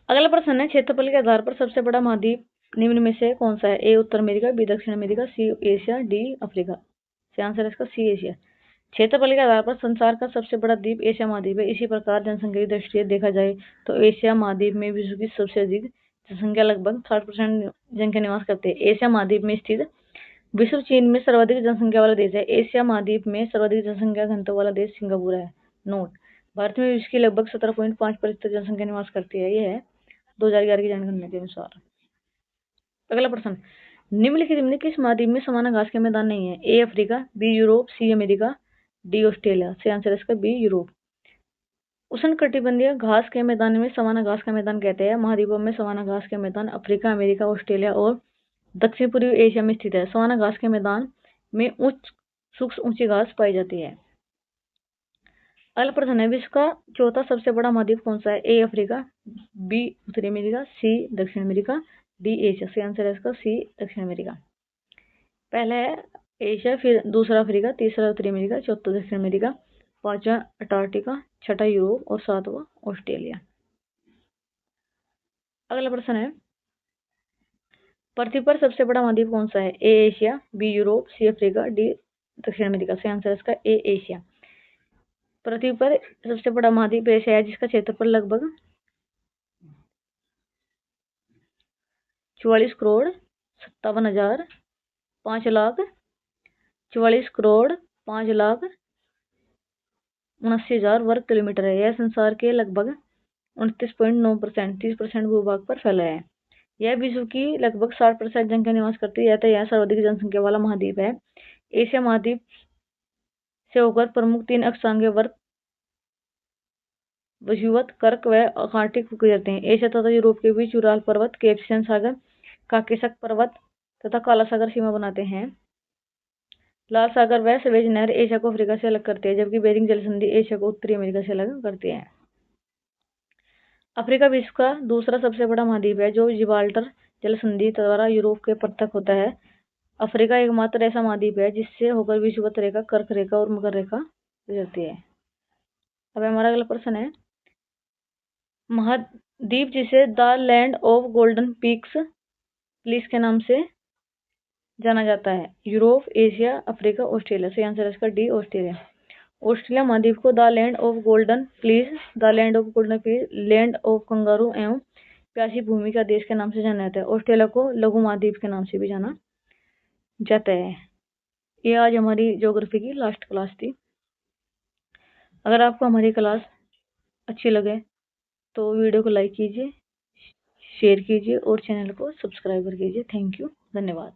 A: अगला प्रश्न है क्षेत्रफल के आधार पर सबसे बड़ा महाद्वीप निम्न में से कौन सा है? ए उत्तर अमेरिका, बी दक्षिण America, C Asia, D Africa. सही आंसर है इसका सी एशिया। क्षेत्रफल के आधार पर संसार का सबसे बड़ा द्वीप एशिया महाद्वीप है। इसी प्रकार जनसंख्या की दृष्टि से देखा जाए तो एशिया महाद्वीप में विश्व की सबसे अधिक जनसंख्या लगभग 60% जनसंख्या निवास करते हैं। एशिया महाद्वीप में स्थित विश्व चीन में सर्वाधिक जनसंख्या वाला देश है। एशिया महाद्वीप में सर्वाधिक जनसंख्या घनत्व वाला देश सिंगापुर है। नोट, भारत में विश्व की लगभग 17.5% जनसंख्या निवास करती है। ये है 2011 की जनगणना के अनुसार। अगला प्रश्न, निम्नलिखित में किस महाद्वीप में सवाना घास के मैदान नहीं है? A Africa, B Europe, C America, D Australia. सही आंसर है इसका बी यूरोप। उष्णकटिबंधीय घास के मैदान में सवाना घास का मैदान कहते हैं। महाद्वीपों में सवाना घास के मैदान अफ्रीका, अमेरिका, ऑस्ट्रेलिया और दक्षिण पूर्वी एशिया में स्थित है। सवाना घास के मैदान में उच्च सूक्ष्म ऊंची घास पाई जाती है। अगला प्रश्न है, विश्व का चौथा सबसे बड़ा महाद्वीप कौन सा है? ए अफ्रीका, बी उत्तरी अमेरिका, सी दक्षिण अमेरिका, डी एशिया। सही आंसर है इसका सी दक्षिण अमेरिका। पहला है एशिया, फिर दूसरा अफ्रीका, तीसरा उत्तरी अमेरिका, चौथा दक्षिण अमेरिका, पांचवा अंटार्कटिका, छठा यूरोप और सातवां ऑस्ट्रेलिया। अगला प्रश्न है, पृथ्वी पर सबसे बड़ा महाद्वीप कौन सा है? A Asia, B Europe, C Africa, D दक्षिण अमेरिका। सही आंसर है इसका ए एशिया। पृथ्वी पर सबसे बड़ा महाद्वीप एशिया है, जिसका क्षेत्रफल लगभग 44,57,5,74,5,79,000 वर्ग किलोमीटर है। यह संसार के लगभग 29.9% 30% भूभाग पर फैला है। यह विश्व की लगभग 60% जनसंख्या निवास करती है, यह सर्वाधिक जनसंख्या वाला महाद्वीप है। एशिया महाद्वीप से होकर प्रमुख 3 अक्षांगीय वर्ग विषुवत, कर्क व आर्कटिक गुजरते हैं। एशिया तथा यूरोप के बीच यूराल पर्वत, कैस्पियन सागर, काकेशस पर्वत तथा काला सागर सीमा बनाते हैं। लाल सागर व स्वेज नहर एशिया को अफ्रीका से अलग करती है, जबकि बेरिंग जल संधि एशिया को उत्तरी अमेरिका से अलग करती है। अफ्रीका विश्व का दूसरा सबसे बड़ा महाद्वीप है, जो जिब्राल्टर जल संधि द्वारा यूरोप के पृथक होता है। अफ्रीका एकमात्र ऐसा महाद्वीप है जिससे होकर विषुवत रेखा, कर्क रेखा और मकर रेखा गुजरती है। अब हमारा अगला प्रश्न है, महाद्वीप जिसे the land of golden peaks please के नाम से जाना जाता है? Europe, Asia, Africa, Australia. सही आंसर है इसका डी ऑस्ट्रेलिया। ऑस्ट्रेलिया महाद्वीप को the land of golden please, the land of golden peace, land of kangaroo एवं प्यासी भूमि का देश के नाम से जाना जाता है। ऑस्ट्रेलिया को लघु महाद्वीप के नाम से भी जाना जाता है। ये आज हमारी ज्योग्राफी की लास्ट क्लास थी। अगर आपको हमारी क्लास अच्छी लगे तो वीडियो को लाइक कीजिए, शेयर कीजिए और चैनल को सब्सक्राइब कीजिए। थैंक यू, धन्यवाद।